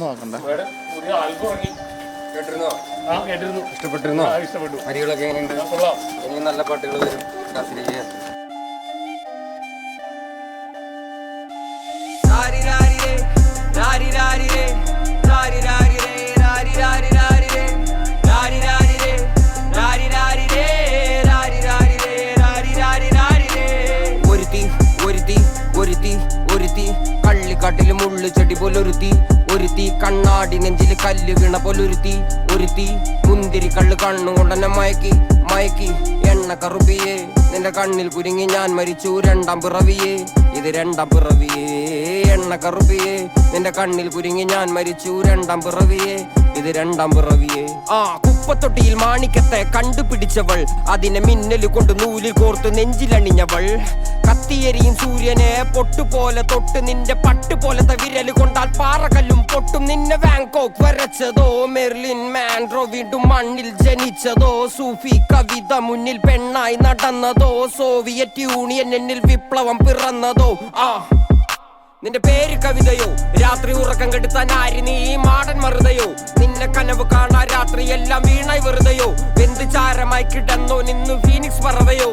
നോക്കണ്ട. ഇഷ്ടപ്പെട്ടിരുന്നോ? അരികളൊക്കെ എങ്ങനെയുണ്ട്? ഇനി നല്ല പാട്ടുകൾ വരും. കള്ളിക്കാട്ടില് മുള്ളു ചെടി പോലൊരുത്തി, ഒരുത്തി കണ്ണാടി നെഞ്ചില് കല്ല് വീണ പോലൊരുത്തി, ഒരുത്തി മുന്തിരി കള്ള് കണ്ണുകൊണ്ടെന്നെ മയക്കി മയക്കി. എണ്ണ കറുപ്പിയേ നിന്റെ കണ്ണിൽ കുരുങ്ങി ഞാൻ മരിച്ചു രണ്ടാം പിറവിയേ, ഇത് രണ്ടാം പിറവിയേ. എണ്ണ കറുപ്പിയേ നിന്റെ കണ്ണിൽ കുരുങ്ങി ഞാൻ മരിച്ചു രണ്ടാം പിറവിയേ, ഇത് രണ്ടാം പിറവിയേ. കുപ്പത്തൊട്ടിയിൽ മാണിക്കത്തെ കണ്ടുപിടിച്ചവൾ, അതിനെ മിന്നല് കൊണ്ട് നൂലിൽ കോർത്ത് നെഞ്ചിലണിഞ്ഞവൾ. കത്തിയെരിയും സൂര്യനെ പൊട്ടുപോലെ തൊട്ട് നിന്റെ പട്ടുപോലത്തെ വിരല് കൊണ്ടാൽ പാറകല്ലും പൊട്ടും. നിന്നെ ബാങ്കോക്ക് വരച്ചതോ മെർലിൻ മാൻഡ്രോ വീണ്ടും മണ്ണിൽ ജനിച്ചതോ, സൂഫി കവിത മുന്നിൽ പെണ്ണായി നടന്നതോ, സോവിയറ്റ് യൂണിയൻ എന്നിൽ വിപ്ലവം പിറന്നതോ. നിന്റെ പേര് കവിതയോ, രാത്രി ഉറക്കം കെടുത്താൻ ആര് നീ മാടൻ മറുതയോ, നിന്നെ കനവ് കാണാ രാത്രി എല്ലാം വീണായി വെറുതെയോ, വെന്ത് ചാരമായി കിടന്നോ നിന്നു ഫീനിക്സ് പറവയോ.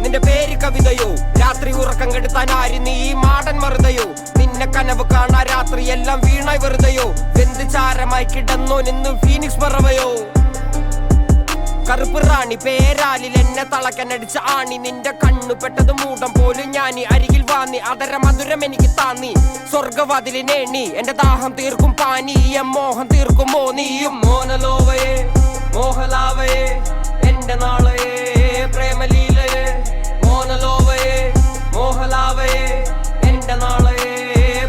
നിന്റെ പേര് കവിതയോ, രാത്രി ഉറക്കം കെടുത്താൻ ആര് നീ മാടൻ മറുതയോ, നിന്നെ കനവ് കാണാ രാത്രി എല്ലാം വീണായി വെറുതെയോ, വെന്ത് ചാരമായി കിടന്നോ നിന്നു ഫീനിക്സ് പറവയോ. കറുപ്പ് റാണി പേരാലിൽ എന്നെ തളക്കനടിച്ച ആണി, നിന്റെ കണ്ണു പെട്ടത് മൂടം പോലും ഞാനി അരികിൽ വാന്നി, അതര മധുരം എനിക്ക് താന്നി സ്വർഗവാതിലിനേണി. എന്റെ ദാഹം തീർക്കും പാനീയം, മോഹം തീർക്കുമോ നീയും. മോനലോവയെ മോഹലാവയെ എന്റെ നാളയെ പ്രേമലീലയെ, മോനലോവയെ മോഹലാവയെ എന്റെ നാളയെ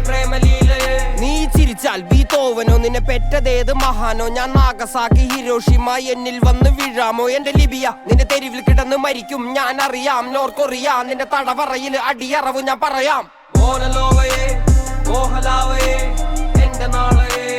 പ്രേമലീലയെ. നീ ചിരിച്ചാൽ ബീതോവനോ, നിന്നെ പെറ്റതേത് മഹാനോ, ഞാൻ നാഗസാക്കി ഹിരോഷിമ എന്നിൽ വന്ന് വീഴാമോ. എന്റെ ലിബിയ നിന്റെ തെരുവിൽ കിടന്ന് മരിക്കും ഞാൻ അറിയാം, നോർക്കൊറിയ നിന്റെ തടവറയിൽ അടിയറവ് ഞാൻ പറയാം. മോനലോവയെ മോഹലാവയെ എന്റെ നാളയെ